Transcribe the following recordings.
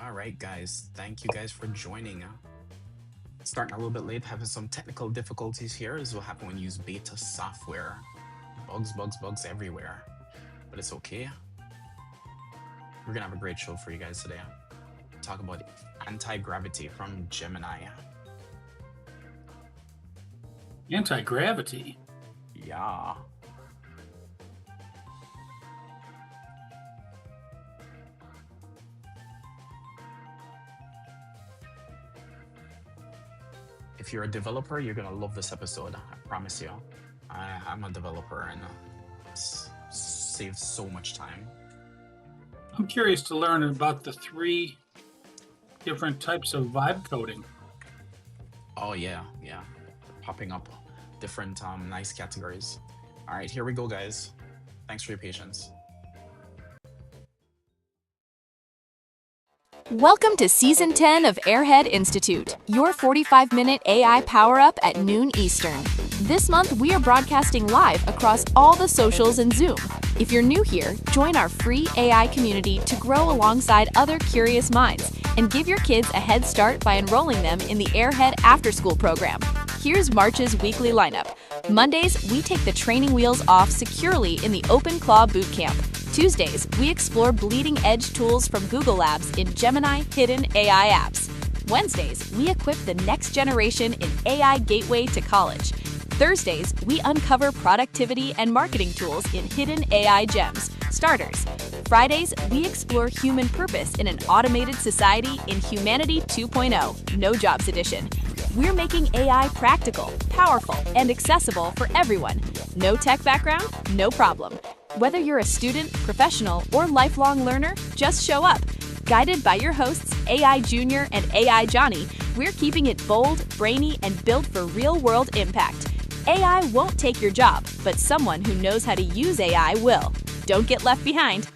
All right, guys. Thank you guys for joining. Starting a little bit late, having some technical difficulties here, is what happen when you use beta software. Bugs everywhere. But it's okay. We're gonna have a great show for you guys today. Talk about Antigravity from Gemini. Anti-gravity. Yeah. If you're a developer, you're gonna love this episode. I promise you. I'm a developer and saves so much time. I'm curious to learn about the three different types of vibe coding. Oh yeah. Popping up different nice categories. All right, here we go, guys. Thanks for your patience. Welcome to Season 10 of Airhead Institute, your 45-minute AI power-up at noon Eastern. This month, we are broadcasting live across all the socials and Zoom. If you're new here, join our free AI community to grow alongside other curious minds and give your kids a head start by enrolling them in the Airhead After School program. Here's March's weekly lineup. Mondays, we take the training wheels off securely in the Open Claw Bootcamp. Tuesdays, we explore bleeding-edge tools from Google Labs in Gemini Hidden AI Apps. Wednesdays, we equip the next generation in AI Gateway to College. Thursdays, we uncover productivity and marketing tools in Hidden AI Gems, Starters. Fridays, we explore human purpose in an automated society in Humanity 2.0, No Jobs Edition. We're making AI practical, powerful, and accessible for everyone. No tech background? No problem. Whether you're a student, professional, or lifelong learner, just show up. Guided by your hosts, AI Junior and AI Johnny, we're keeping it bold, brainy, and built for real-world impact. AI won't take your job, but someone who knows how to use AI will. Don't get left behind.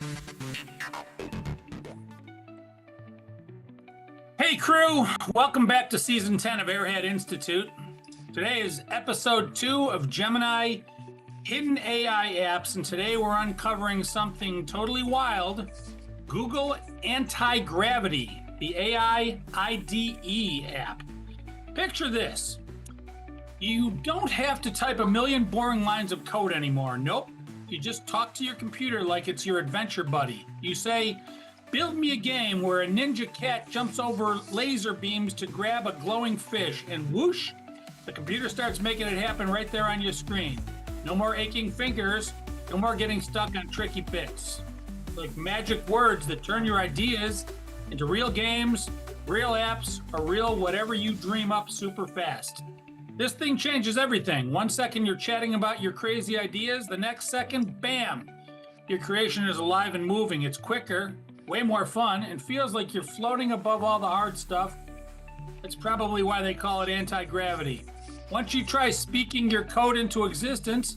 Hey crew, welcome back to Season 10 of Airhead Institute. Today is Episode 2 of Gemini Hidden AI Apps, and today we're uncovering something totally wild, Google Antigravity, the AI IDE app. Picture this. You don't have to type a million boring lines of code anymore. Nope. You just talk to your computer like it's your adventure buddy. You say, build me a game where a ninja cat jumps over laser beams to grab a glowing fish, and whoosh, the computer starts making it happen right there on your screen. No more aching fingers, no more getting stuck on tricky bits. Like magic words that turn your ideas into real games, real apps, or real whatever you dream up super fast. This thing changes everything. 1 second you're chatting about your crazy ideas, the next second, bam! Your creation is alive and moving. It's quicker, way more fun, and feels like you're floating above all the hard stuff. That's probably why they call it anti-gravity. Once you try speaking your code into existence,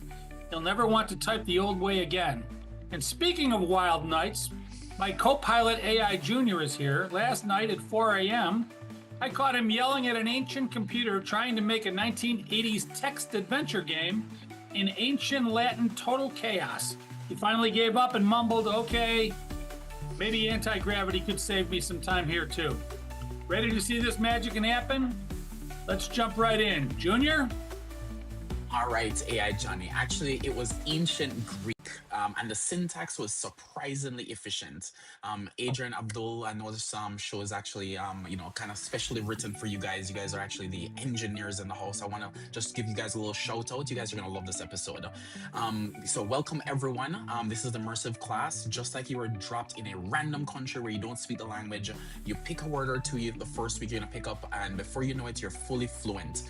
you'll never want to type the old way again. And speaking of wild nights, my co-pilot AI Junior is here. Last night at 4 a.m., I caught him yelling at an ancient computer trying to make a 1980s text adventure game in ancient Latin total chaos. He finally gave up and mumbled, okay, maybe anti-gravity could save me some time here too. Ready to see this magic happen? Let's jump right in. Junior? All right, AI Johnny. Actually, it was ancient Greek, and the syntax was surprisingly efficient. Adrian Abdul, I know this show is actually, kind of specially written for you guys. You guys are actually the engineers in the house. I want to just give you guys a little shout out. You guys are going to love this episode. So welcome, everyone. This is the immersive class. Just like you were dropped in a random country where you don't speak the language, you pick a word or two the first week you're going to pick up, and before you know it, you're fully fluent.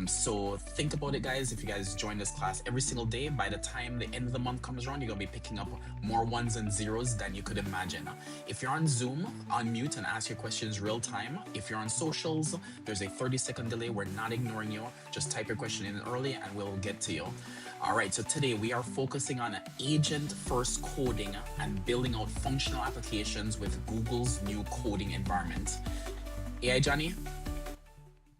So think about it, guys. If you guys join this class every single day, by the time the end of the month comes around, you're gonna be picking up more ones and zeros than you could imagine. If you're on Zoom, unmute and ask your questions real time. If you're on socials, there's a 30-second delay. We're not ignoring you. Just type your question in early and we'll get to you. All right, so today we are focusing on agent-first coding and building out functional applications with Google's new coding environment. AI Johnny?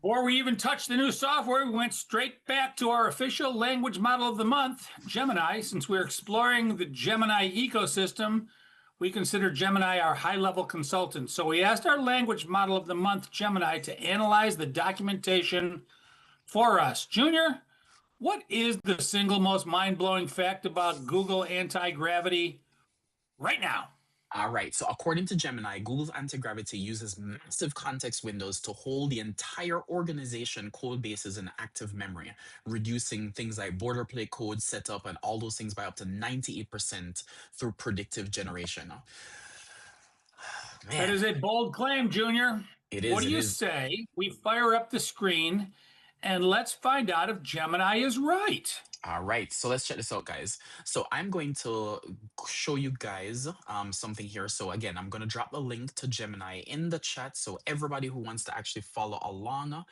Before we even touched the new software, we went straight back to our official language model of the month, Gemini, since we're exploring the Gemini ecosystem. we consider Gemini our high level consultant. So we asked our language model of the month, Gemini, to analyze the documentation for us. Junior, what is the single most mind blowing fact about Google anti-gravity right now? All right. So according to Gemini, Google's Antigravity uses massive context windows to hold the entire organization code bases in active memory, reducing things like boilerplate code setup and all those things by up to 98% through predictive generation. That Man, is a bold claim, Junior. it What is. do It you is. say we fire up the screen and let's find out if Gemini is right? All right, so let's check this out, guys. So I'm going to show you guys something here. So again, I'm going to drop the link to Gemini in the chat, so everybody who wants to actually follow along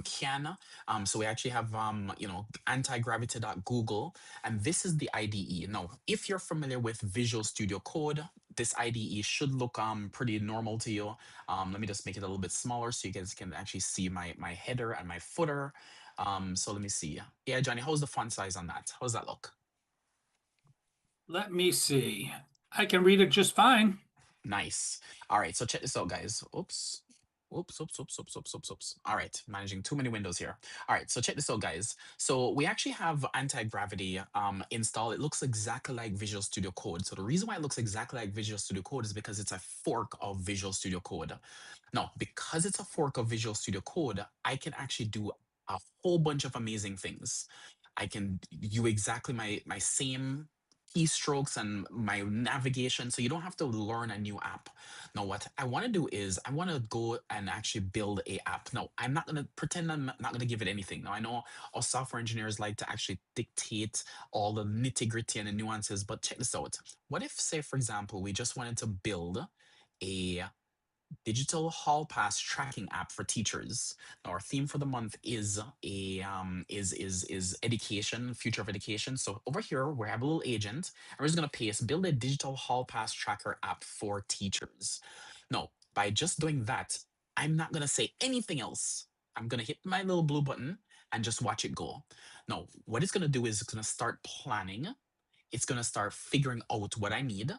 can. So we actually have antigravity.google, and this is the IDE. Now, if you're familiar with Visual Studio Code, this IDE should look pretty normal to you. Let me just make it a little bit smaller so you guys can actually see my header and my footer. So let me see. Yeah, Johnny, how's the font size on that? How's that look? Let me see. I can read it just fine. Nice. All right, so check this out, guys. Oops. Oops. All right, managing too many windows here. All right, so check this out, guys. So we actually have Anti-Gravity installed. It looks exactly like Visual Studio Code. So the reason why it looks exactly like Visual Studio Code is because it's a fork of Visual Studio Code. Now, because it's a fork of Visual Studio Code, I can actually do a whole bunch of amazing things. I can do exactly my same keystrokes and my navigation, so you don't have to learn a new app. Now, what I want to do is I want to go and actually build a app. Now, I'm not going to pretend I'm not going to give it anything. Now, I know our software engineers like to actually dictate all the nitty gritty and the nuances, but check this out. What if, say, for example, we just wanted to build a digital hall pass tracking app for teachers. Now, our theme for the month is a is education, future of education. So over here we have a little agent, and we're just gonna paste build a digital hall pass tracker app for teachers. Now, by just doing that, I'm not gonna say anything else. I'm gonna hit my little blue button and just watch it go. Now, what it's gonna do is it's gonna start planning, it's going to start figuring out what I need.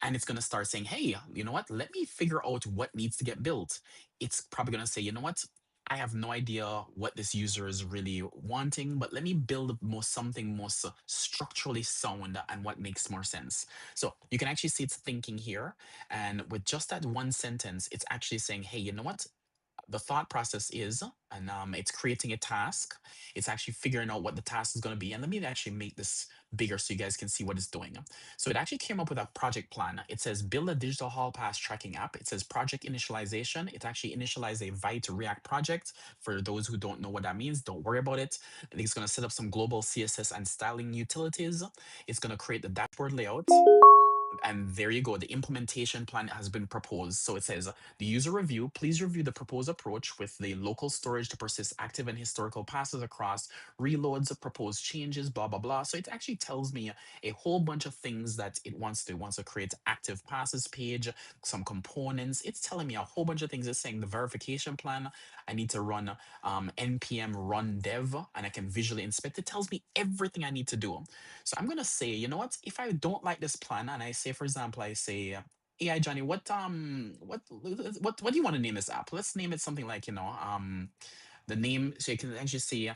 And it's going to start saying, hey, you know what? Let me figure out what needs to get built. It's probably going to say, you know what? I have no idea what this user is really wanting, but let me build something most structurally sound and what makes more sense. So you can actually see it's thinking here. And with just that one sentence, it's actually saying, hey, you know what? The thought process is, and it's creating a task. It's actually figuring out what the task is going to be. And let me actually make this bigger so you guys can see what it's doing. So it actually came up with a project plan. It says build a digital hall pass tracking app. It says project initialization. It actually initialized a Vite React project. For those who don't know what that means, don't worry about it. I think it's going to set up some global CSS and styling utilities. It's going to create the dashboard layout. And there you go. The implementation plan has been proposed. So it says the user review, please review the proposed approach with the local storage to persist active and historical passes across, reloads, proposed changes, blah, blah, blah. So it actually tells me a whole bunch of things that it wants to. It wants to create active passes page, some components. It's telling me a whole bunch of things. It's saying the verification plan. I need to run npm run dev, and I can visually inspect. It tells me everything I need to do. So I'm gonna say, you know what? If I don't like this plan, and I say, for example, I say, AI Johnny, what do you want to name this app? Let's name it something like, the name. So you can actually see,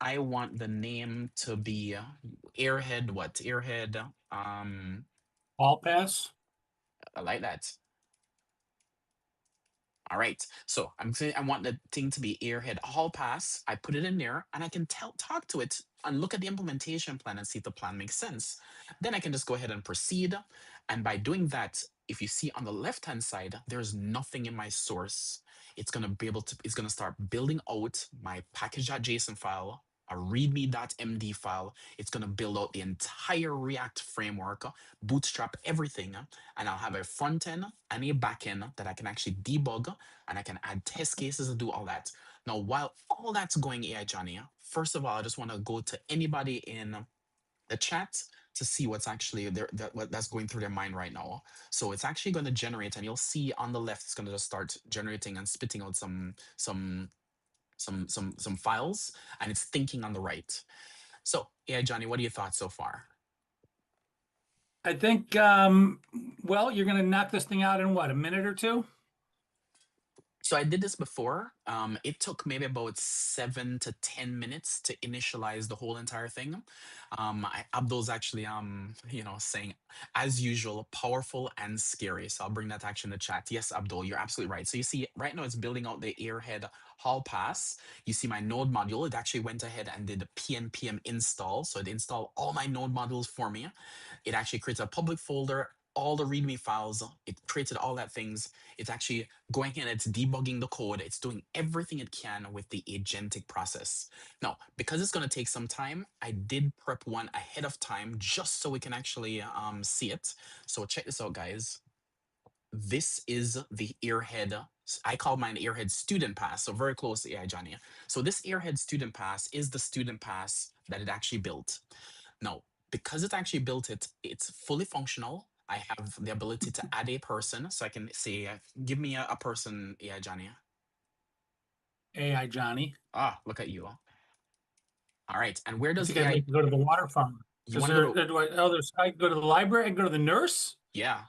I want the name to be Airhead. What Airhead? All pass. I like that. All right. So I'm saying I want the thing to be Airhead Hall Pass. I put it in there and I can talk to it and look at the implementation plan and see if the plan makes sense. Then I can just go ahead and proceed. And by doing that, if you see on the left-hand side, there's nothing in my source. It's going to be able to, it's going to start building out my package.json file, a readme.md file. It's going to build out the entire React framework, bootstrap everything, and I'll have a front end and a back end that I can actually debug, and I can add test cases and do all that. Now, while all that's going, AI Johnny, first of all, I just want to go to anybody in the chat to see what's actually there, that's going through their mind right now. So it's actually going to generate, and you'll see on the left, it's going to just start generating and spitting out some files, and it's thinking on the right. So, AI Johnny, what are your thoughts so far? I think, well, you're going to knock this thing out in what, a minute or two? So I did this before. It took maybe about 7 to 10 minutes to initialize the whole entire thing. Abdul's actually, saying, as usual, powerful and scary. So I'll bring that action in the chat. Yes, Abdul, you're absolutely right. So you see, right now it's building out the Airhead Hall Pass. You see my node module. It actually went ahead and did a PNPM install. So it installed all my node modules for me. It actually creates a public folder, all the README files. It created all that things. It's actually going in, it's debugging the code, it's doing everything it can with the agentic process. Now, because it's going to take some time, I did prep one ahead of time just so we can actually see it. So check this out, guys. This is the Airhead. I call mine Airhead Student Pass, so very close to AI Johnny. So this Airhead Student Pass is the student pass that it actually built. Now, because it actually built it, it's fully functional. I have the ability to add a person, so I can say, give me a person, AI Johnny. AI Johnny. Ah, look at you. All right, and where I does think I'd AI? like to go to the water fountain. You Is want to there, go to? I can go to the library, I can go to the nurse. Yeah.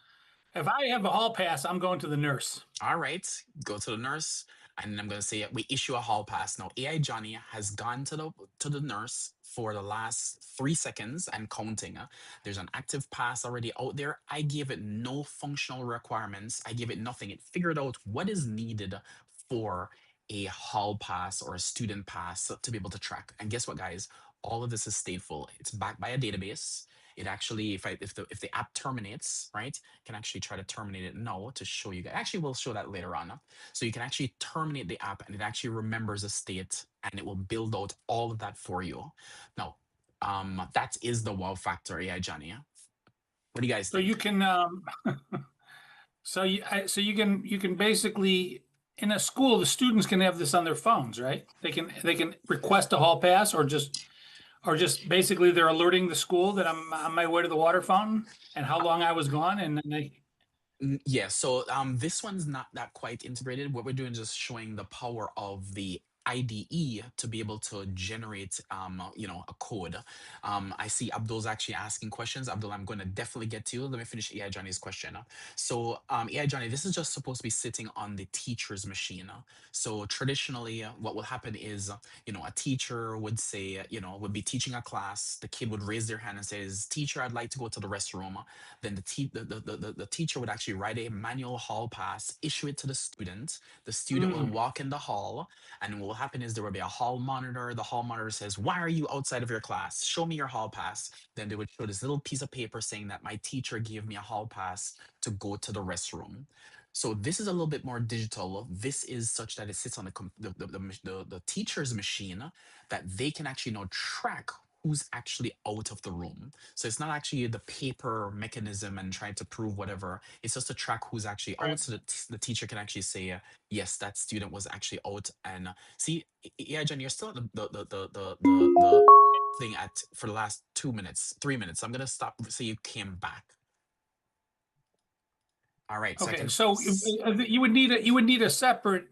If I have a hall pass, I'm going to the nurse. All right, go to the nurse, and I'm gonna say we issue a hall pass. Now, AI Johnny has gone to the nurse for the last 3 seconds and counting. There's an active pass already out there. I gave it no functional requirements. I gave it nothing. It figured out what is needed for a hall pass or a student pass to be able to track. And guess what, guys? All of this is stateful. It's backed by a database. It actually, if the app terminates, right, can actually try to terminate it now to show you guys. Actually, we'll show that later on. So you can actually terminate the app and it actually remembers a state and it will build out all of that for you. Now, that is the wow factor, AI Johnny. What do you guys So you think? can, you can basically in a school, the students can have this on their phones, right? They can request a hall pass or just basically they're alerting the school that I'm on my way to the water fountain and how long I was gone, and then they. Yeah, so this one's not that quite integrated. What we're doing is just showing the power of the IDE to be able to generate a code. I see Abdul's actually asking questions. Abdul, I'm going to definitely get to you. Let me finish AI Johnny's question. So AI Johnny, this is just supposed to be sitting on the teacher's machine. So traditionally, what will happen is a teacher would say, would be teaching a class. The kid would raise their hand and says, "Teacher, I'd like to go to the restroom." Then the teacher would actually write a manual hall pass, issue it to the student. The student will Mm, walk in the hall, and what will happen is there will be a hall monitor. The hall monitor says, "Why are you outside of your class? Show me your hall pass." Then they would show this little piece of paper saying that my teacher gave me a hall pass to go to the restroom. So this is a little bit more digital. This is such that it sits on the teacher's machine that they can actually now track who's actually out of the room. So it's not actually the paper mechanism and trying to prove whatever. It's just to track who's actually right. out, so that the teacher can actually say, yes, that student was actually out. And see, yeah, Jen, you're still at the thing at for the last 2 minutes, 3 minutes. I'm gonna stop so you came back. All right, so I Okay, can. so you would need a separate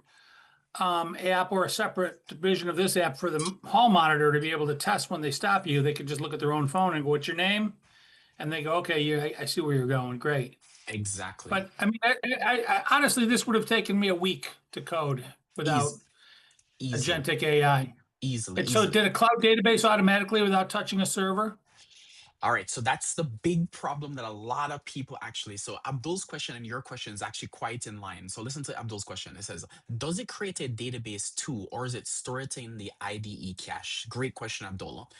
app or a separate division of this app for the hall monitor to be able to test when they stop you. They could just look at their own phone and go, "What's your name?" And they go, "Okay, I see where you're going. Great." Exactly. But I mean, honestly, this would have taken me a week to code without Easy, easily, agentic AI. easily, And so it easily. did a cloud database automatically without touching a server. All right, so that's the big problem that a lot of people actually. So Abdul's question and your question is actually quite in line. So listen to Abdul's question. It says, "Does it create a database too, or is it stored in the IDE cache?" Great question, Abdul.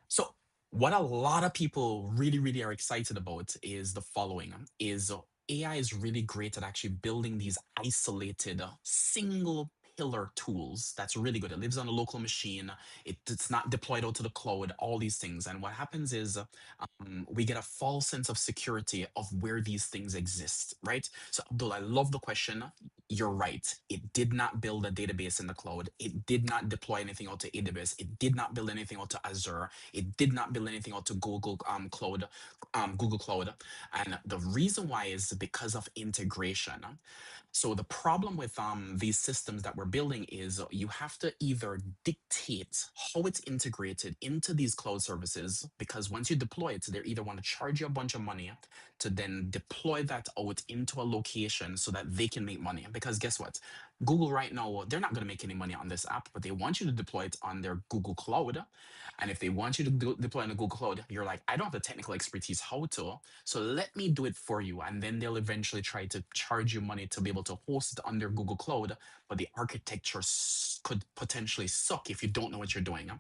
So what a lot of people really, really are excited about is the following: is AI is really great at actually building these isolated single pillar tools. That's really good. It lives on a local machine. It's not deployed out to the cloud, all these things. And what happens is we get a false sense of security of where these things exist, right? So Abdul, I love the question. you're right. It did not build a database in the cloud. It did not deploy anything out to AWS. It did not build anything out to Azure. It did not build anything out to Google Cloud. And the reason why is because of integration. So the problem with these systems that we're building is you have to either dictate how it's integrated into these cloud services, because once you deploy it, they either want to charge you a bunch of money to then deploy that out into a location so that they can make money. Because guess what? Google right now, they're not going to make any money on this app, but they want you to deploy it on their Google Cloud. And if they want you to deploy on the Google Cloud, you're like, I don't have the technical expertise how to, so let me do it for you. And then they'll eventually try to charge you money to be able to host it on their Google Cloud, but the architecture could potentially suck if you don't know what you're doing.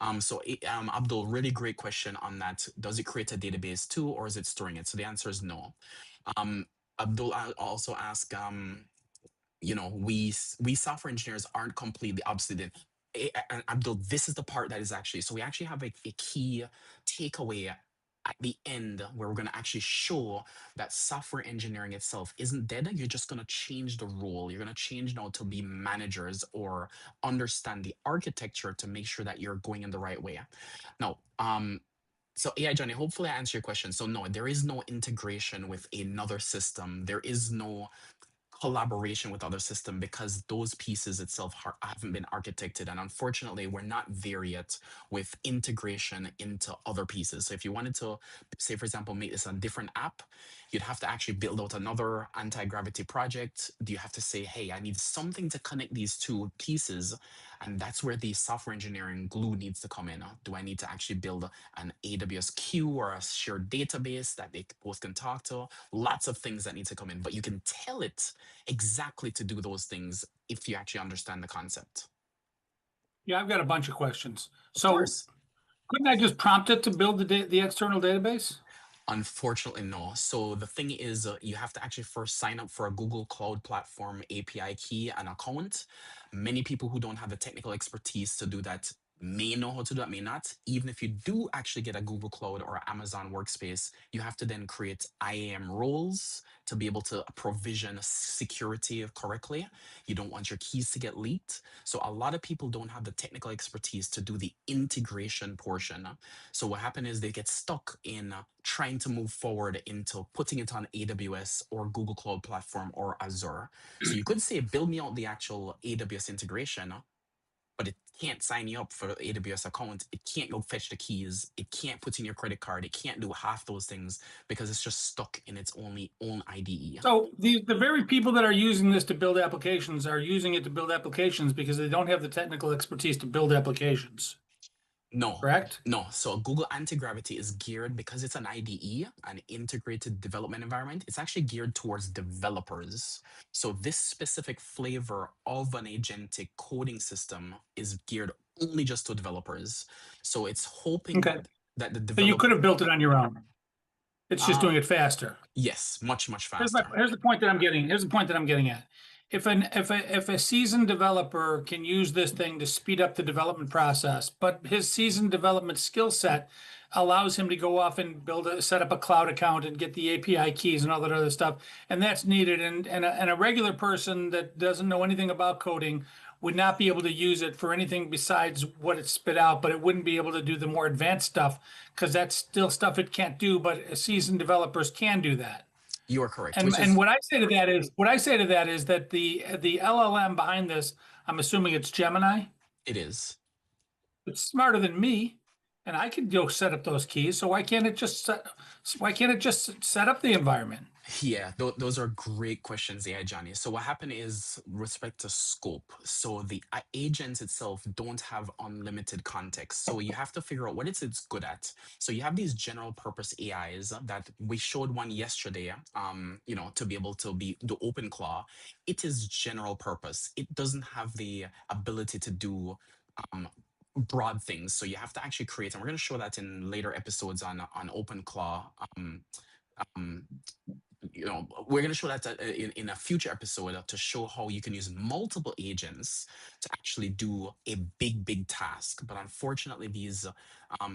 Abdul, really great question on that. Does it create a database too, or is it storing it? So the answer is no. Um, Abdul also asked, we software engineers aren't completely obsolete. And Abdul, this is the part that is actually, so we actually have a key takeaway at the end where we're going to actually show that software engineering itself isn't dead. You're just going to change the role. You're going to change now to be managers or understand the architecture to make sure that you're going in the right way. Now, so AI Johnny, hopefully I answer your question. So no, there is no integration with another system. There is no collaboration with other system because those pieces itself haven't been architected, and unfortunately we're not there yet with integration into other pieces. So if you wanted to, say for example, make this a different app, you'd have to actually build out another anti-gravity project. You have to say, hey, I need something to connect these two pieces, and that's where the software engineering glue needs to come in. Do I need to actually build an AWS queue or a shared database that they both can talk to? Lots of things that need to come in, but you can tell it exactly to do those things if you actually understand the concept. Yeah, I've got a bunch of questions. Of So course. couldn't I just prompt it to build the external database? Unfortunately, no. So the thing is, you have to actually first sign up for a Google Cloud Platform API key and account. Many people who don't have the technical expertise to do that may know how to do that, may not. Even if you do actually get a Google Cloud or Amazon Workspace, you have to then create IAM roles to be able to provision security correctly. You don't want your keys to get leaked. So a lot of people don't have the technical expertise to do the integration portion. So what happened is they get stuck in trying to move forward into putting it on AWS or Google Cloud Platform or Azure. So you could say, build me out the actual AWS integration, but it can't sign you up for the AWS account. It can't go fetch the keys. It can't put in your credit card. It can't do half those things because it's just stuck in its own IDE. So the very people that are using this to build applications are using it to build applications because they don't have the technical expertise to build applications, No, correct? no. So Google Antigravity is geared, because it's an IDE, an integrated development environment. It's actually geared towards developers. So this specific flavor of an agentic coding system is geared only just to developers. So it's hoping Okay. that the So you developer, could have built it on your own. It's just uh, doing it faster. yes, much, much Here's my faster. here's the point that I'm getting. Here's the point that I'm getting at. If a seasoned developer can use this thing to speed up the development process, but his seasoned development skill set allows him to go off and set up a cloud account and get the API keys and all that other stuff, and that's needed. And a regular person that doesn't know anything about coding would not be able to use it for anything besides what it spit out, but it wouldn't be able to do the more advanced stuff because that's still stuff it can't do, but seasoned developers can do that. You are correct, And which and is, what I say to that is that the LLM behind this, I'm assuming it's Gemini. it is. It's smarter than me, and I can go set up those keys. So why can't it just set up the environment? Yeah, those are great questions, AI Johnny. So what happened is respect to scope. So the agents itself don't have unlimited context. So you have to figure out what it's good at. So you have these general purpose AIs that we showed one yesterday, to be able to be the open claw. It is general purpose. It doesn't have the ability to do um broad things. So you have to actually create, and we're going to show that in later episodes on open claw. Um, we're going to show that in a future episode to show how you can use multiple agents to actually do a big task. But unfortunately,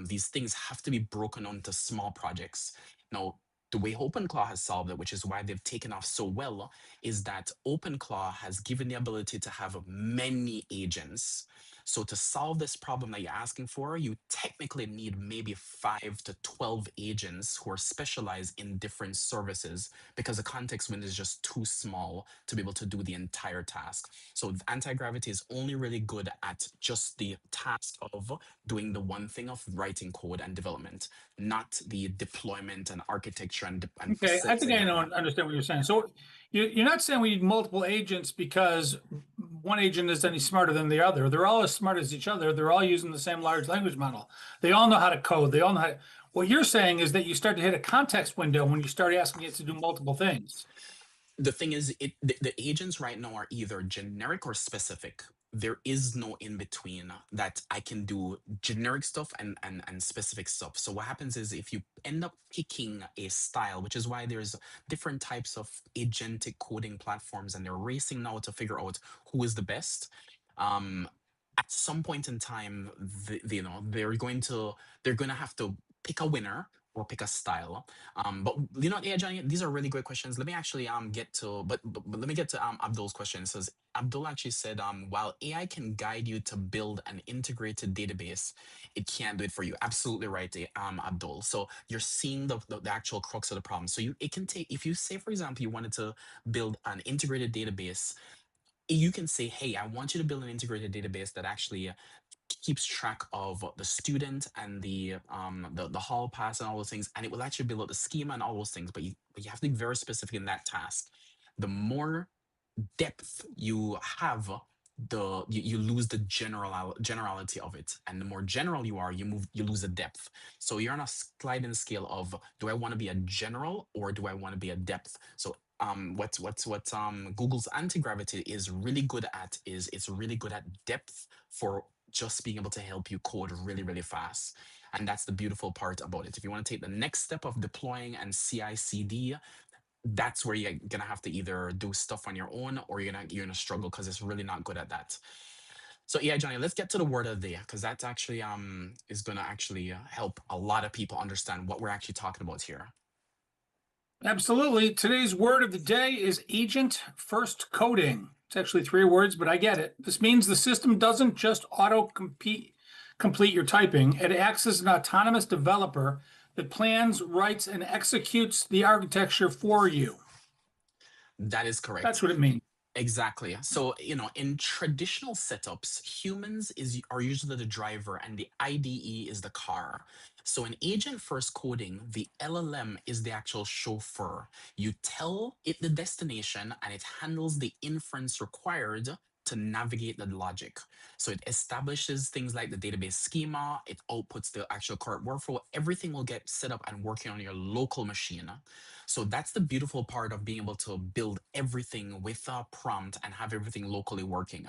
these things have to be broken onto small projects. Now, The way OpenClaw has solved it, which is why they've taken off so well, is that OpenClaw has given the ability to have many agents. So to solve this problem that you're asking for, you technically need maybe 5 to 12 agents who are specialized in different services because the context window is just too small to be able to do the entire task. So anti-gravity is only really good at just the task of doing the one thing of writing code and development, not the deployment and architecture and Okay, I think I setting up know that. understand what you're saying. So you're not saying we need multiple agents because one agent is any smarter than the other. They're all as smart as each other. They're all using the same large language model. They all know how to code. They all know how to, what you're saying is that you start to hit a context window when you start asking it to do multiple things. The thing is, the agents right now are either generic or specific. There is no in between that I can do generic stuff and specific stuff. So what happens is if you end up picking a style, which is why there's different types of agentic coding platforms, and they're racing now to figure out who is the best. Um, at some point in time, they're going to have to pick a winner or pick a style. But yeah, Johnny, these are really great questions. Let me actually get to, but let me get to Abdul's question. It says Abdul actually said, while AI can guide you to build an integrated database, it can't do it for you. Absolutely right, Abdul. So you're seeing the actual crux of the problem. So it can take, if you say, for example, you wanted to build an integrated database, you can say, hey, I want you to build an integrated database that actually keeps track of the student and the hall pass and all those things, and it will actually build out the schema and all those things. But you have to be very specific in that task. The more depth you have, you lose the generality of it, and the more general you are, you lose the depth. So you're on a sliding scale of, do I want to be a general or do I want to be a depth? So what Google's anti-gravity is really good at is it's really good at depth for just being able to help you code really, really fast. And that's the beautiful part about it. If you want to take the next step of deploying and CI/CD, that's where you're gonna have to either do stuff on your own or you're gonna struggle because it's really not good at that. So yeah, Johnny, let's get to the word of the day because that's actually is gonna actually help a lot of people understand what we're actually talking about here. Absolutely. Today's word of the day is agent first coding. It's actually three words, but I get it. This means the system doesn't just complete your typing. It acts as an autonomous developer that plans, writes, and executes the architecture for you. That is That's correct. what it means. Exactly. So, in traditional setups, humans are usually the driver and the IDE is the car. So in agent first coding, the LLM is the actual chauffeur. You tell it the destination and it handles the inference required to navigate the logic. So it establishes things like the database schema, it outputs the actual correct workflow, everything will get set up and working on your local machine. So that's the beautiful part of being able to build everything with a prompt and have everything locally working.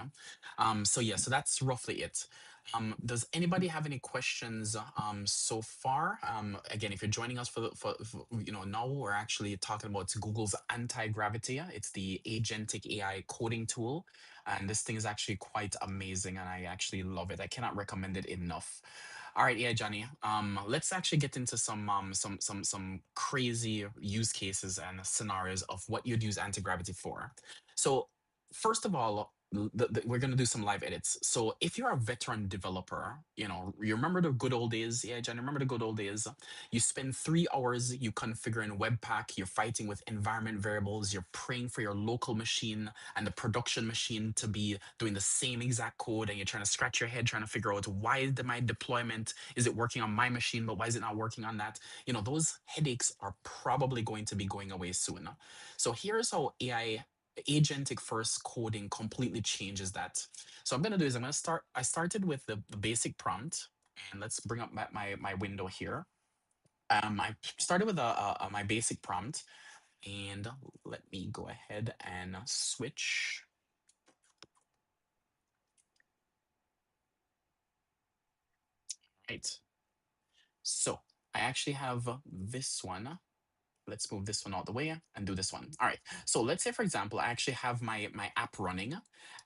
So yeah, so that's roughly it. Does anybody have any questions so far? Again, if you're joining us now we're actually talking about Google's anti-gravity. It's the agentic AI coding tool, and this thing is actually quite amazing, and I actually love it. I cannot recommend it enough. All right, yeah, Johnny. Let's actually get into some crazy use cases and scenarios of what you'd use anti-gravity for. So, first of all, we're gonna do some live edits. So, if you're a veteran developer, you remember the good old days. Yeah, Johnny, remember the good old days. You spend 3 hours you configuring Webpack. You're fighting with environment variables. You're praying for your local machine and the production machine to be doing the same exact code, and you're trying to scratch your head trying to figure out why my deployment is it working on my machine but why is it not working on that. Those headaches are probably going to be going away soon. So here's how AI agentic first coding completely changes that. So I'm going to do is I started with the basic prompt, and let's bring up my window here. I started with my basic prompt, and let me go ahead and switch. Right. So I actually have this one. Let's move this one out the way and do this one. All right. So let's say, for example, I actually have my app running.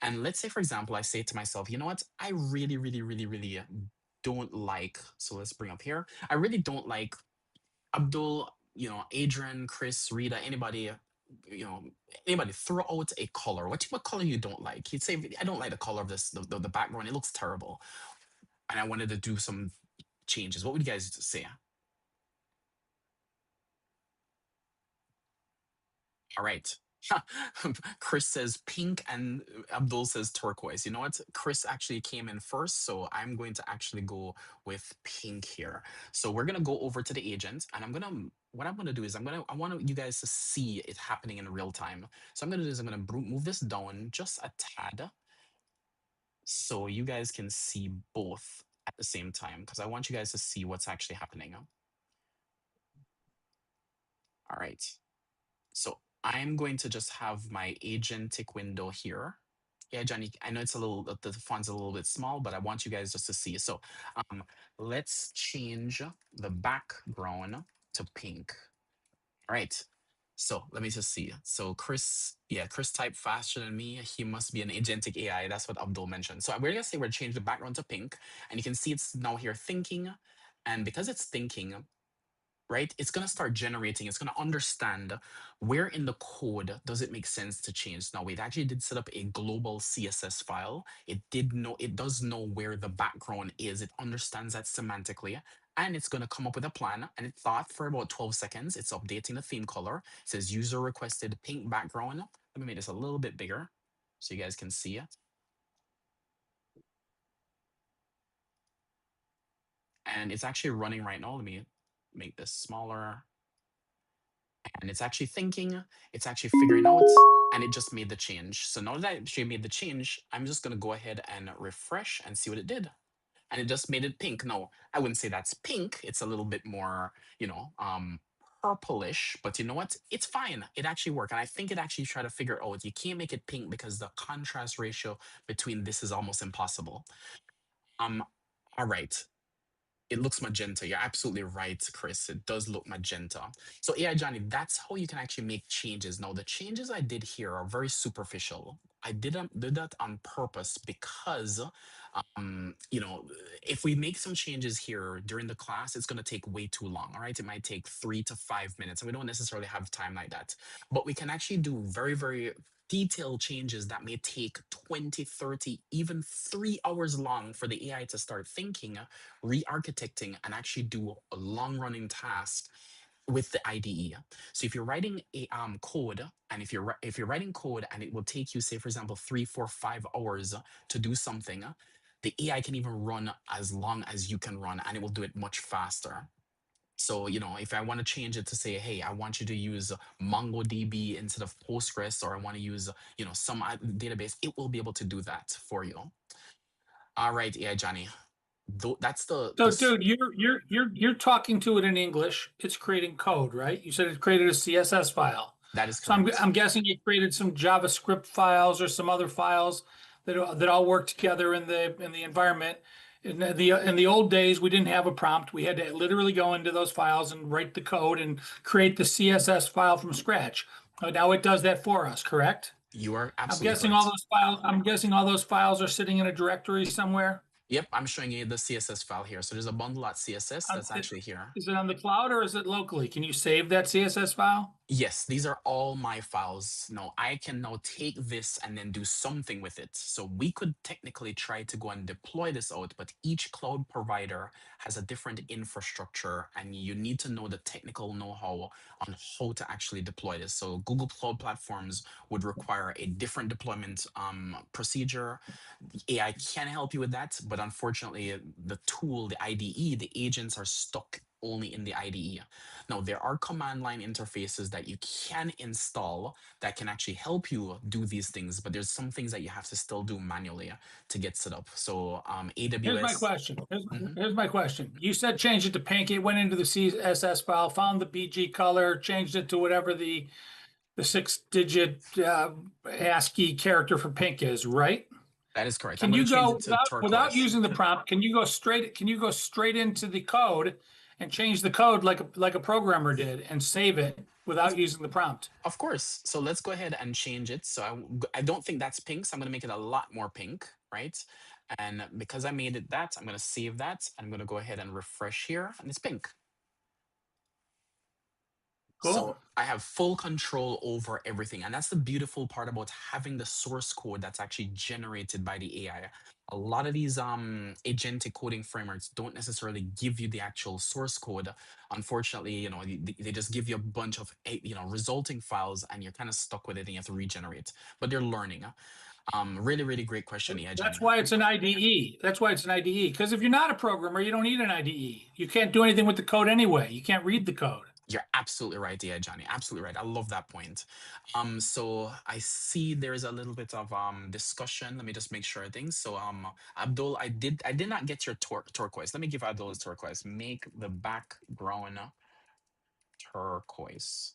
And let's say, for example, I say to myself, you know what? I really, really, really, really don't like. So let's bring up here. I really don't like Abdul. Adrian, Chris, Rita, anybody, you know, anybody, throw out a color. What color you don't like? You'd say, I don't like the color of this, the background. It looks terrible, and I wanted to do some changes. What would you guys say? All right. Chris says pink and Abdul says turquoise. You know what? Chris actually came in first, so I'm going to actually go with pink here. So we're gonna go over to the agent, and what I'm gonna do is I want you guys to see it happening in real time. So I'm gonna move this down just a tad, so you guys can see both at the same time, because I want you guys to see what's actually happening. All right. So I'm going to just have my agentic window here. Yeah, Johnny, I know it's a little, the font's a little bit small, but I want you guys just to see. So um, let's change the background to pink. All right. So let me just see. So Chris, yeah, Chris typed faster than me. He must be an agentic AI. That's what Abdul mentioned. So we're gonna say we're gonna change the background to pink, and you can see it's now here thinking. And because it's thinking, right, it's going to start generating, it's going to understand where in the code does it make sense to change. Now it actually did set up a global CSS file. It does know where the background is. It understands that semantically, and it's going to come up with a plan. And it thought for about 12 seconds. It's updating the theme color. It says user requested pink background. Let me make this a little bit bigger so you guys can see it. And it's actually running right now. Let me make this smaller. And it's actually thinking, it's actually figuring out, and it just made the change. So now that I actually made the change, I'm just going to go ahead and refresh and see what it did. And it just made it pink. No, I wouldn't say that's pink. It's a little bit more, purplish, but you know what? It's fine. It actually worked. And I think it actually tried to figure out you can't make it pink because the contrast ratio between this is almost impossible. Um, all right. It looks magenta. You're absolutely right, Chris. It does look magenta. So AI Johnny, that's how you can actually make changes. Now, the changes I did here are very superficial. I did that on purpose because, you know, if we make some changes here during the class, it's going to take way too long. All right, it might take 3 to 5 minutes, and we don't necessarily have time like that. But we can actually do very, very detailed changes that may take 20, 30, even 3 hours long for the AI to start thinking, re-architecting, and actually do a long-running task with the IDE. So if you're writing a code, and if you're writing code and it will take you, say for example, 3, 4, 5 hours to do something, the AI can even run as long as you can run, and it will do it much faster. So, if I want to change it to say, hey, I want you to use MongoDB instead of Postgres, or I want to use, some database, it will be able to do that for you. All right, AI Johnny. That's So, dude, you're talking to it in English. It's creating code, right? You said it created a CSS file. that is So I'm correct. I'm guessing it created some JavaScript files or some other files that all work together in the environment. In the old days, we didn't have a prompt. We had to literally go into those files and write the code and create the CSS file from scratch. Now it does that for us, correct? You are I'm absolutely guessing all correct. those files. I'm guessing all those files are sitting in a directory somewhere. Yep, I'm showing you the CSS file here. So there's a bundle.css that's actually here. Is it on the cloud or is it locally? Can you save that CSS file? Yes, these are all my files. Now, I can now take this and then do something with it. So we could technically try to go and deploy this out, but each cloud provider has a different infrastructure, and you need to know the technical know-how on how to actually deploy this. So Google Cloud Platforms would require a different deployment procedure. AI can help you with that, but unfortunately, the tool, the IDE, the agents are stuck only in the IDE. Now, there are command line interfaces that you can install that can actually help you do these things, but there's some things that you have to still do manually to get set up. So, Here's my AWS. question. Mhm. Here's my question. You said change it to pink. It went into the CSS file, found the BG color, changed it to whatever the 6-digit ASCII character for pink is, right? That is correct. I'm Can going you to change go it to without turquoise. using the prompt? Can you go straight into the code and change the code like a programmer did and save it Of without using the prompt? Of course. So let's go ahead and change it. So I don't think that's pink. So I'm going to make it a lot more pink, right? And because I made it that, I'm going to save that. I'm going to go ahead and refresh here, and it's pink. Cool. So I have full control over everything. And that's the beautiful part about having the source code that's actually generated by the AI. A lot of these agentic coding frameworks don't necessarily give you the actual source code. Unfortunately, they just give you a bunch of resulting files, and you're kind of stuck with it and you have to regenerate. But they're learning. Really, really great question, yeah, That's Johnny. why it's an IDE. That's why it's an IDE. Because if you're not a programmer, you don't need an IDE. You can't do anything with the code anyway. You can't read the code. You're absolutely right, yeah, Johnny. Absolutely right. I love that point. So I see there's a little bit of discussion. Let me just make sure things. So Abdul, I did not get your turquoise. Let me give Abdul his turquoise. Make the background turquoise.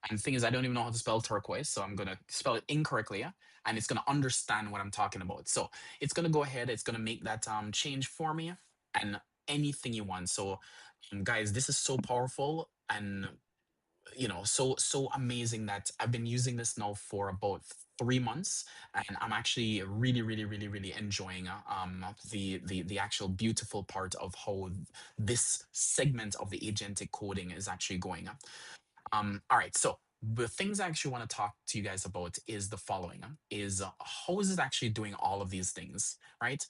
And the thing is, I don't even know how to spell turquoise, so I'm gonna spell it incorrectly, yeah? And it's gonna understand what I'm talking about. So it's gonna go ahead, it's gonna make that change for me, and anything you want. So guys, this is so powerful, and so amazing that I've been using this now for about 3 months, and I'm actually really, really, really, really enjoying the actual beautiful part of how this segment of the agentic coding is actually going. All right, so the things I actually want to talk to you guys about is the following: is how is it actually doing all of these things, right?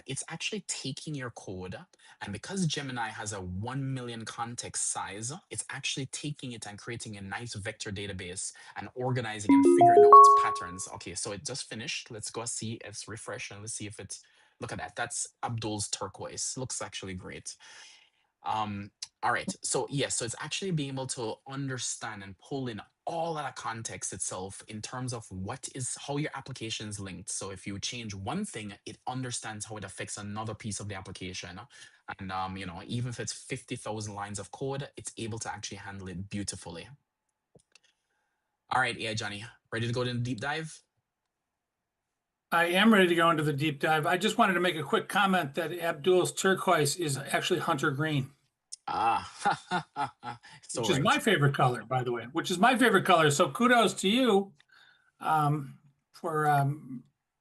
It's actually taking your code, and because Gemini has a 1 million context size, it's actually taking it and creating a nice vector database and organizing and figuring out patterns. Okay, so it just finished. Let's go see. It's refresh and let's see if it's. Look at that. That's Abdul's turquoise. Looks actually great. Um, all right. So yes, so it's actually being able to understand and pull in all of that context itself in terms of what is how your application is linked. So if you change one thing, it understands how it affects another piece of the application. And even if it's 50,000 lines of code, it's able to actually handle it beautifully. All right, yeah, Johnny, ready to go to the deep dive? I am ready to go into the deep dive. I just wanted to make a quick comment that Abdul's turquoise is actually hunter green, So which is right. my favorite color, by the way, which is my favorite color. So kudos to you for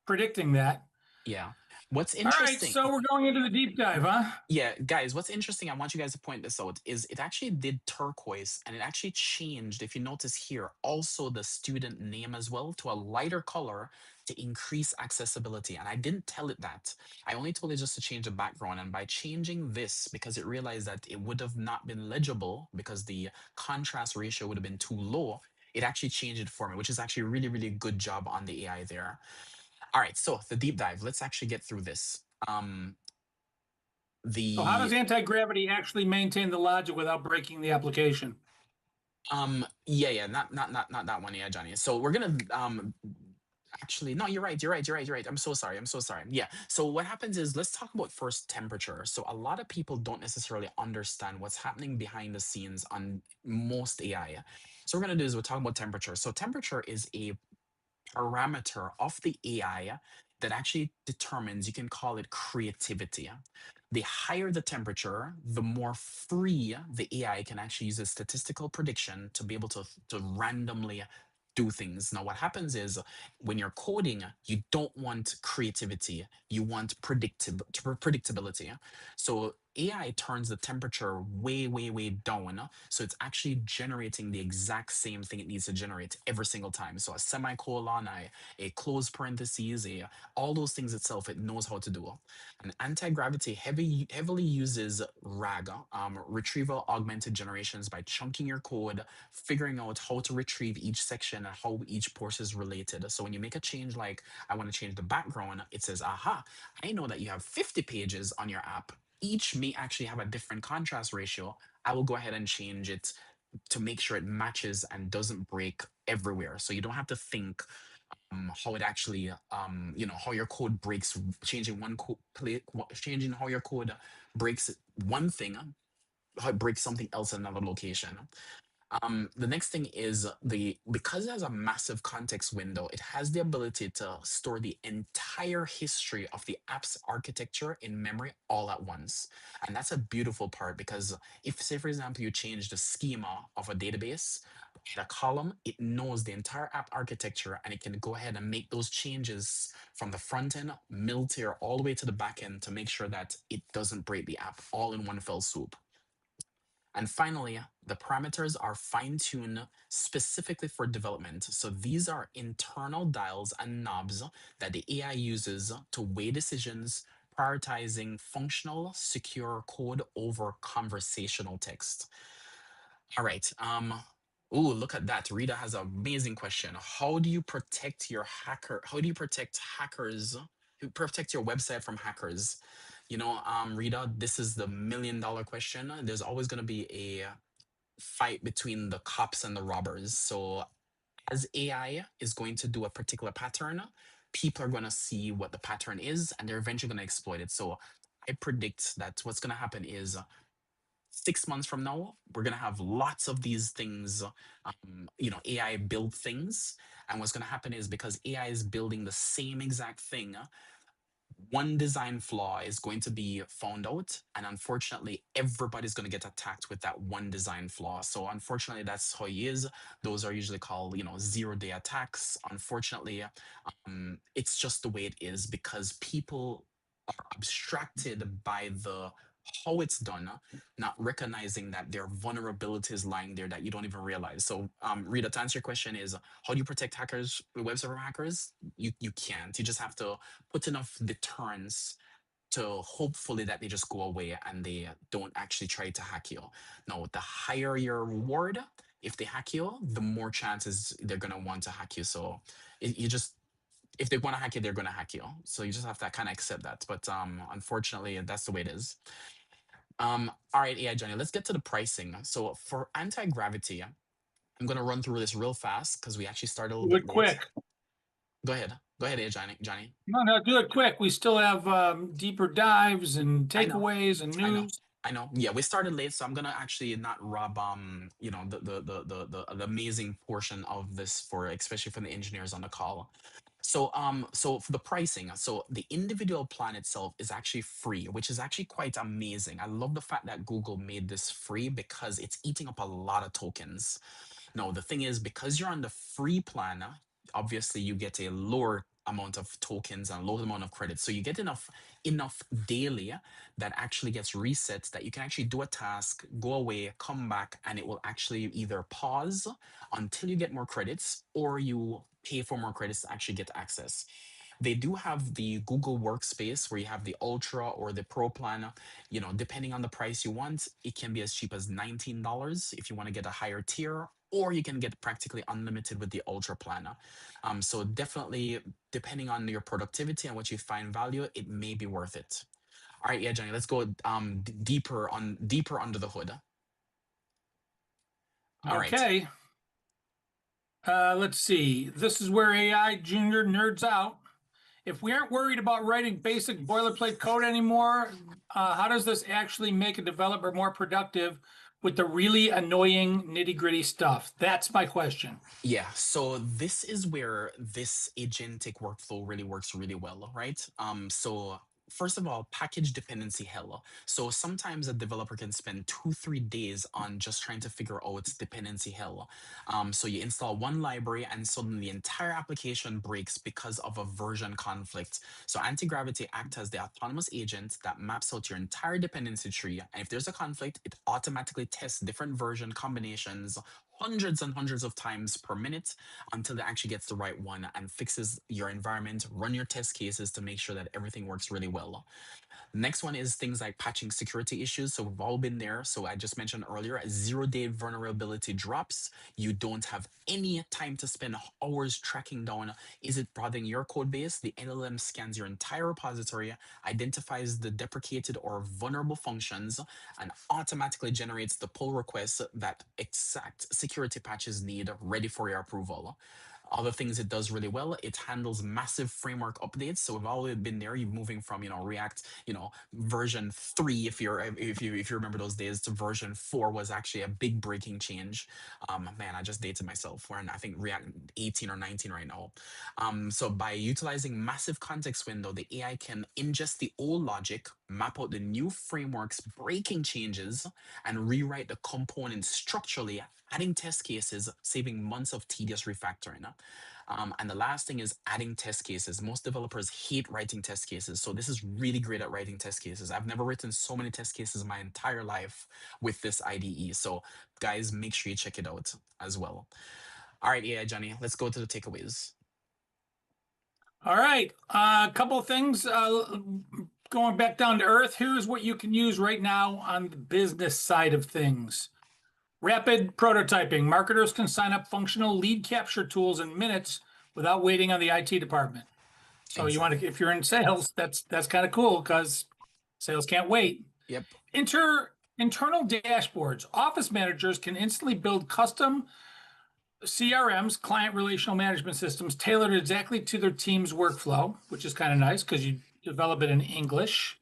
predicting that. Yeah. What's All right, interesting? so we're going into the deep dive, huh? Yeah, guys, what's interesting, I want you guys to point this out, is it actually did turquoise and it actually changed, if you notice here, also the student name as well to a lighter color to increase accessibility. And I didn't tell it that. I only told it just to change the background. And by changing this, because it realized that it would have not been legible because the contrast ratio would have been too low, it actually changed it for me, which is actually a really, really good job on the AI there. All right, so the deep dive, let's actually get through this. So how The does anti-gravity actually maintain the logic without breaking the application? yeah, not that one, yeah, Johnny. So we're gonna actually, no, you're right. I'm so sorry. Yeah. So what happens is, let's talk about first temperature. So a lot of people don't necessarily understand what's happening behind the scenes on most AI. So what we're gonna do is we'll talk about temperature. So temperature is a parameter of the AI that actually determines, you can call it creativity. The higher the temperature, the more free the AI can actually use a statistical prediction to be able to randomly do things. Now, what happens is, when you're coding, you don't want creativity, you want predictability. So AI turns the temperature way, way, way down. So it's actually generating the exact same thing it needs to generate every single time. So a semicolon, a close parentheses, all those things itself, it knows how to do. And anti-gravity heavily uses RAG, retrieval augmented generations, by chunking your code, figuring out how to retrieve each section and how each course is related. So when you make a change, like I want to change the background, it says, aha, I know that you have 50 pages on your app. Each may actually have a different contrast ratio. I will go ahead and change it to make sure it matches and doesn't break everywhere. So you don't have to think how it actually how your code breaks, changing changing how your code breaks one thing, how it breaks something else in another location. The next thing is, because it has a massive context window, it has the ability to store the entire history of the app's architecture in memory all at once. And that's a beautiful part, because if, say, for example, you change the schema of a database in a column, it knows the entire app architecture and it can go ahead and make those changes from the front end, middle tier, all the way to the back end to make sure that it doesn't break the app all in one fell swoop. And finally, the parameters are fine tuned specifically for development. So these are internal dials and knobs that the AI uses to weigh decisions, prioritizing functional, secure code over conversational text. All right. Ooh, look at that. Rita has an amazing question. How do you protect your hacker? How do you protect hackers? You protect your website from hackers? Rita, this is the $1 million question. There's always going to be a fight between the cops and the robbers. So as AI is going to do a particular pattern, people are going to see what the pattern is and they're eventually going to exploit it. So I predict that what's going to happen is 6 months from now, we're going to have lots of these things, AI build things. And what's going to happen is because AI is building the same exact thing, one design flaw is going to be found out, and unfortunately everybody's going to get attacked with that one design flaw. So unfortunately that's how it is. Those are usually called 0-day attacks. Unfortunately, it's just the way it is because people are abstracted by the how it's done, not recognizing that there are vulnerabilities lying there that you don't even realize. So Rita, to answer your question is, how do you protect hackers, web server hackers? You can't. You just have to put enough deterrence to hopefully that they just go away and they don't actually try to hack you. Now, the higher your reward, if they hack you, the more chances they're gonna want to hack you. So you just if they want to hack you, they're gonna hack you. So you just have to kind of accept that. But unfortunately, that's the way it is. All right, AI Johnny, let's get to the pricing. So for anti-gravity, I'm gonna run through this real fast because we actually started a little Do bit it late. quick. Go ahead. Go ahead, AI Johnny. Johnny. No, no, do it quick. We still have deeper dives and I know. takeaways and I know. news. I know. Yeah, we started late, so I'm gonna actually not rob the amazing portion of this for especially for the engineers on the call. So for the pricing, so the individual plan itself is actually free, which is actually quite amazing. I love the fact that Google made this free because it's eating up a lot of tokens. No, the thing is, because you're on the free plan, obviously you get a lower amount of tokens and low amount of credits. So you get enough daily that actually gets reset that you can actually do a task, go away, come back, and it will actually either pause until you get more credits or you pay for more credits to actually get access. They do have the Google Workspace where you have the Ultra or the Pro plan. Depending on the price you want, it can be as cheap as $19 if you want to get a higher tier, or you can get practically unlimited with the Ultra plan. So definitely, depending on your productivity and what you find value, it may be worth it. All right, yeah, Johnny, let's go deeper under the hood. All right. Okay. Let's see. This is where AI Junior nerds out. If we aren't worried about writing basic boilerplate code anymore, how does this actually make a developer more productive with the really annoying nitty-gritty stuff? That's my question. Yeah, so this is where this agentic workflow really works really well, right? So first of all, package dependency hell. So sometimes a developer can spend 2-3 days on just trying to figure out dependency hell. So you install one library and suddenly the entire application breaks because of a version conflict. So Antigravity acts as the autonomous agent that maps out your entire dependency tree. And if there's a conflict, it automatically tests different version combinations hundreds and hundreds of times per minute until it actually gets the right one and fixes your environment, run your test cases to make sure that everything works really well. Next one is things like patching security issues. So we've all been there. So I just mentioned earlier, a 0-day vulnerability drops. You don't have any time to spend hours tracking down. Is it bothering your code base? The LLM scans your entire repository, identifies the deprecated or vulnerable functions, and automatically generates the pull requests that exact security patches need ready for your approval. Other things it does really well, it handles massive framework updates. So we've always been there. You're moving from React, version 3, if you remember those days, to version 4 was actually a big breaking change. Man, I just dated myself. We're in, I think, React 18 or 19 right now. So by utilizing massive context window, the AI can ingest the old logic, map out the new framework's breaking changes, and rewrite the component structurally adding test cases, saving months of tedious refactoring. And the last thing is adding test cases. Most developers hate writing test cases. So this is really great at writing test cases. I've never written so many test cases in my entire life with this IDE. So guys, make sure you check it out as well. All right, yeah, Johnny, let's go to the takeaways. All right. A couple of things. Going back down to earth, here's what you can use right now on the business side of things. Rapid prototyping. Marketers can sign up functional lead capture tools in minutes without waiting on the IT department. So you want to, Exactly. if you're in sales, that's kind of cool because sales can't wait. Yep. Internal dashboards. Office managers can instantly build custom CRMs, client relational management systems, tailored exactly to their team's workflow, which is kind of nice because you develop it in English.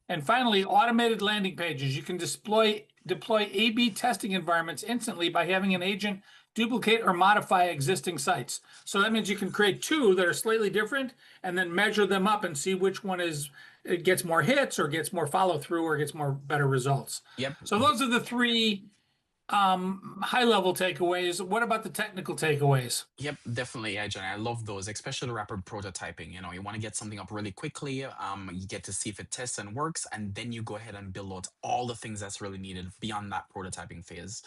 And finally, automated landing pages. You can deploy A/B testing environments instantly by having an agent duplicate or modify existing sites. So that means you can create two that are slightly different and then measure them up and see which one is it gets more hits or gets more follow through or gets more better results. Yep. So those are the three high level takeaways. What about the technical takeaways? Yep, definitely, yeah, Johnny. I love those, especially the rapid prototyping. You know, you want to get something up really quickly. You get to see if it tests and works, and then you go ahead and build out all the things that's really needed beyond that prototyping phase.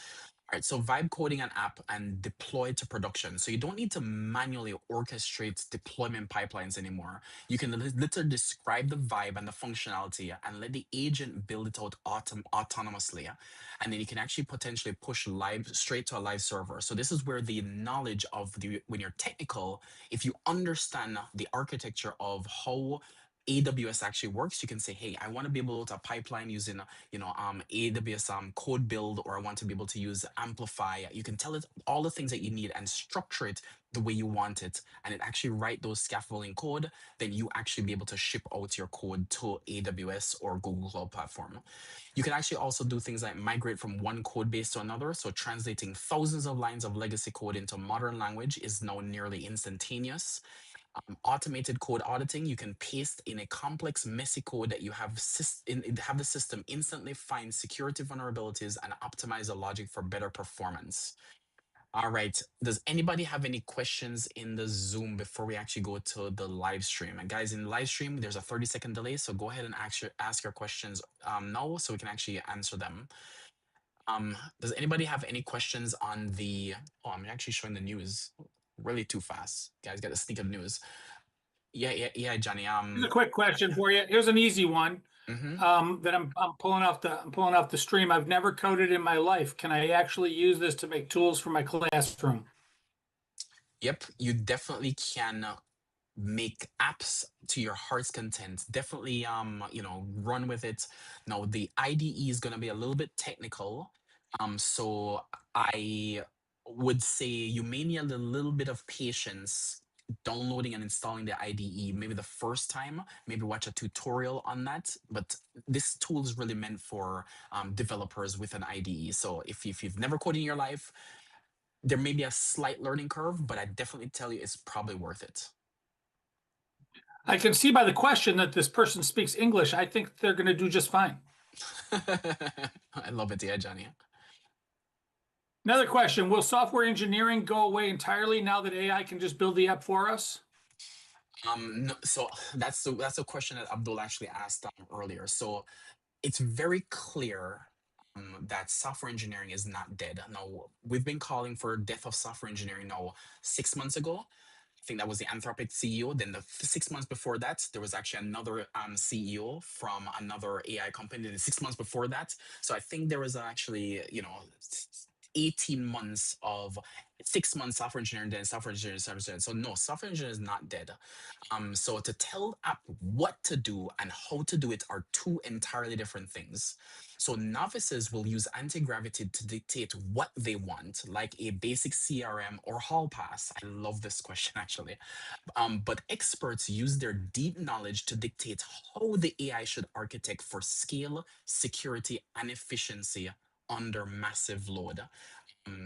All right, so vibe coding an app and deploy to production. So you don't need to manually orchestrate deployment pipelines anymore. You can literally describe the vibe and the functionality and let the agent build it out autonomously. And then you can actually potentially push live straight to a live server. So this is where the knowledge of when you're technical, if you understand the architecture of how AWS actually works, you can say, hey, I want to be able to pipeline using, AWS code build, or I want to be able to use Amplify. You can tell it all the things that you need and structure it the way you want it, and it actually write those scaffolding code. Then you actually be able to ship out your code to AWS or Google Cloud Platform. You can actually also do things like migrate from one code base to another. So translating thousands of lines of legacy code into modern language is now nearly instantaneous. Automated code auditing, you can paste in a complex, messy code that you have the system instantly find security vulnerabilities and optimize the logic for better performance. All right. Does anybody have any questions in the Zoom before we actually go to the live stream? And guys, in live stream, there's a 30-second delay. So go ahead and ask your questions now so we can actually answer them. Does anybody have any questions on the... Oh, I'm actually showing the news really too fast. Guys, got to sneak of news. Yeah, Johnny. Here's a quick question for you. Here's an easy one Mhm. that I'm pulling off the stream. I've never coded in my life. Can I actually use this to make tools for my classroom? Yep, you definitely can make apps to your heart's content. Definitely, run with it. Now, the IDE is going to be a little bit technical. So I would say you may need a little bit of patience downloading and installing the IDE. Maybe the first time, maybe watch a tutorial on that. But this tool is really meant for developers with an IDE. So if you've never coded in your life, there may be a slight learning curve, but I definitely tell you it's probably worth it. I can see by the question that this person speaks English. I think they're going to do just fine. I love it, yeah, Johnny. Another question, will software engineering go away entirely now that AI can just build the app for us? No, so that's a question that Abdul actually asked earlier. So it's very clear that software engineering is not dead. Now, we've been calling for death of software engineering now 6 months ago. I think that was the Anthropic CEO. Then the 6 months before that, there was actually another CEO from another AI company. The 6 months before that, so I think there was actually 18 months of 6 months software engineering, then software engineering, software engineering. So no, software engineering is not dead. So to tell app what to do and how to do it are two entirely different things. So novices will use anti-gravity to dictate what they want, like a basic CRM or hall pass. I love this question actually. But experts use their deep knowledge to dictate how the AI should architect for scale, security, and efficiency under massive load.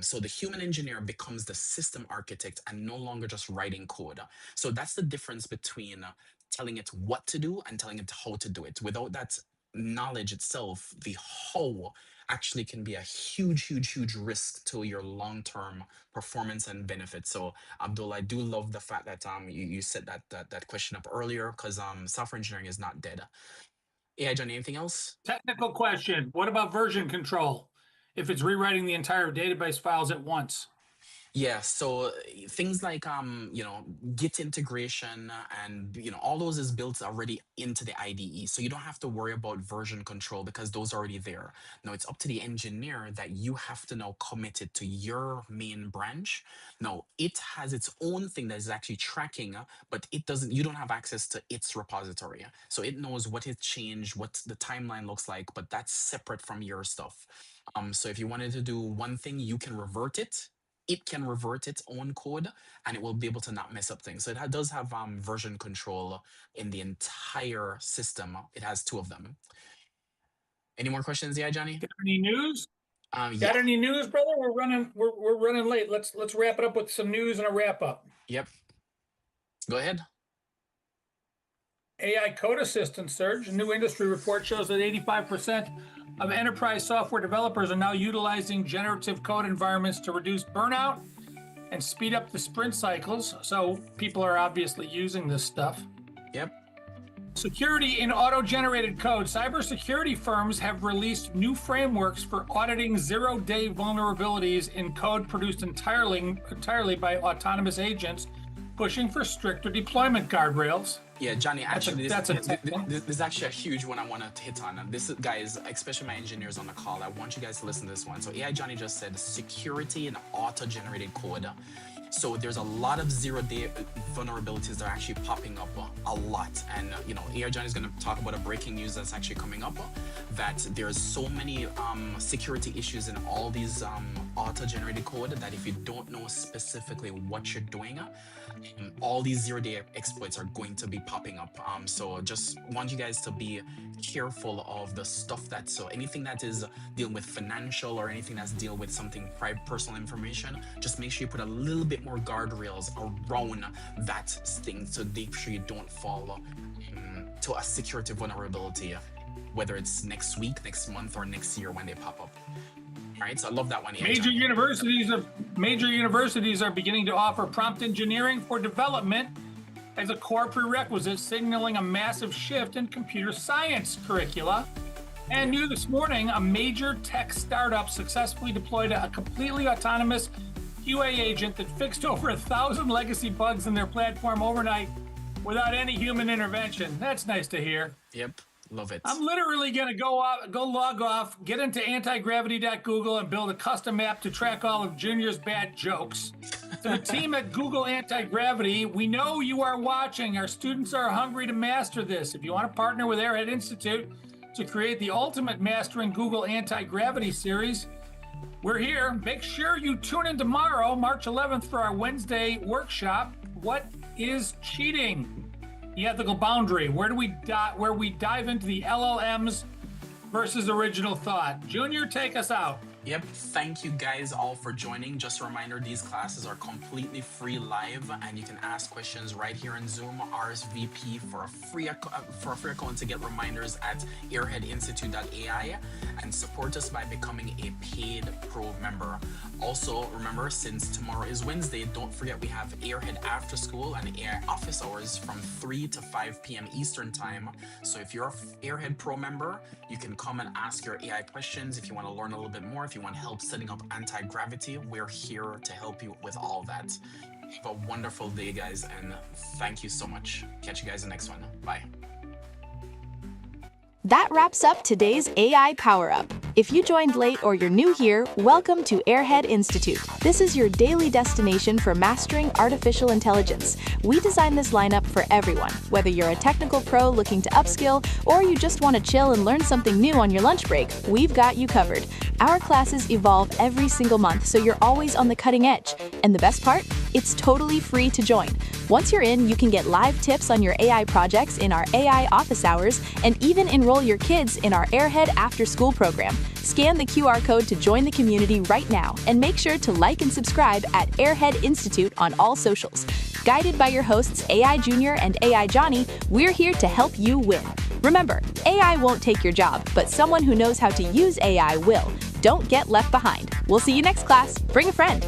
So the human engineer becomes the system architect and no longer just writing code. So that's the difference between telling it what to do and telling it how to do it. Without that knowledge itself, the how actually can be a huge risk to your long-term performance and benefit. So Abdul, I do love the fact that you set that question up earlier, because software engineering is not dead. AI John, anything else? Technical question. What about version control? If it's rewriting the entire database files at once? Yeah, so things like Git integration, and all those is built already into the IDE. So you don't have to worry about version control because those are already there. Now it's up to the engineer that you have to now commit it to your main branch. Now it has its own thing that is actually tracking, but you don't have access to its repository. So it knows what it changed, what the timeline looks like, but that's separate from your stuff. So if you wanted to do one thing, you can revert it. It can revert its own code, and it will be able to not mess up things. So does have version control in the entire system. It has two of them. Any more questions? Yeah, Johnny? Got any news? Yeah. Got any news, brother? We're running late. Let's wrap it up with some news and a wrap up. Yep. Go ahead. AI code assistant surge. A new industry report shows that 85% of enterprise software developers are now utilizing generative code environments to reduce burnout and speed up the sprint cycles. So people are obviously using this stuff. Yep. Security in auto-generated code. Cybersecurity firms have released new frameworks for auditing zero-day vulnerabilities in code produced entirely by autonomous agents, pushing for stricter deployment guardrails. Yeah, Johnny, actually, this is actually a huge one I want to hit on. And this, guys, especially my engineers on the call, I want you guys to listen to this one. So AI Johnny just said security in auto-generated code. So there's a lot of zero-day vulnerabilities that are actually popping up a lot. And, AI Johnny is going to talk about a breaking news that's actually coming up, that there's so many security issues in all these auto-generated code that if you don't know specifically what you're doing, all these zero-day exploits are going to be popping up. So just want you guys to be careful of the stuff so anything that is dealing with financial or anything that's dealing with something private, personal information, just make sure you put a little bit more guardrails around that thing to make sure you don't fall to a security vulnerability, whether it's next week, next month, or next year when they pop up. All right, so I love that one. Major universities are beginning to offer prompt engineering for development as a core prerequisite, signaling a massive shift in computer science curricula. And new this morning, a major tech startup successfully deployed a completely autonomous QA agent that fixed over 1,000 legacy bugs in their platform overnight without any human intervention. That's nice to hear. Yep. Love it. I'm literally going to go log off, get into antigravity.google and build a custom app to track all of Junior's bad jokes. To the team at Google Antigravity, we know you are watching. Our students are hungry to master this. If you want to partner with Airhead Institute to create the ultimate Mastering Google Antigravity series, we're here. Make sure you tune in tomorrow, March 11th, for our Wednesday workshop. What is cheating? The ethical boundary, where we dive into the LLMs versus original thought. Junior, take us out. Yep. Thank you guys all for joining. Just a reminder, these classes are completely free live, and you can ask questions right here in Zoom. RSVP for a free account to get reminders at airheadinstitute.ai, and support us by becoming a paid pro member. Also, remember, since tomorrow is Wednesday, don't forget we have Airhead After School and AI Office Hours from 3 to 5 p.m. Eastern Time. So if you're an Airhead Pro member, you can come and ask your AI questions. If you want to learn a little bit more, if you want help setting up Antigravity, we're here to help you with all that. Have a wonderful day, guys, and thank you so much. Catch you guys in the next one. Bye. That wraps up today's AI Power Up. If you joined late or you're new here, welcome to Airhead Institute. This is your daily destination for mastering artificial intelligence. We designed this lineup for everyone, whether you're a technical pro looking to upskill or you just want to chill and learn something new on your lunch break, we've got you covered. Our classes evolve every single month, so you're always on the cutting edge. And the best part? It's totally free to join. Once you're in, you can get live tips on your AI projects in our AI Office Hours and even enroll your kids in our Airhead After School program. Scan the QR code to join the community right now and make sure to like and subscribe at Airhead Institute on all socials. Guided by your hosts AI Junior and AI Johnny, we're here to help you win. Remember, AI won't take your job, but someone who knows how to use AI will. Don't get left behind. We'll see you next class. Bring a friend.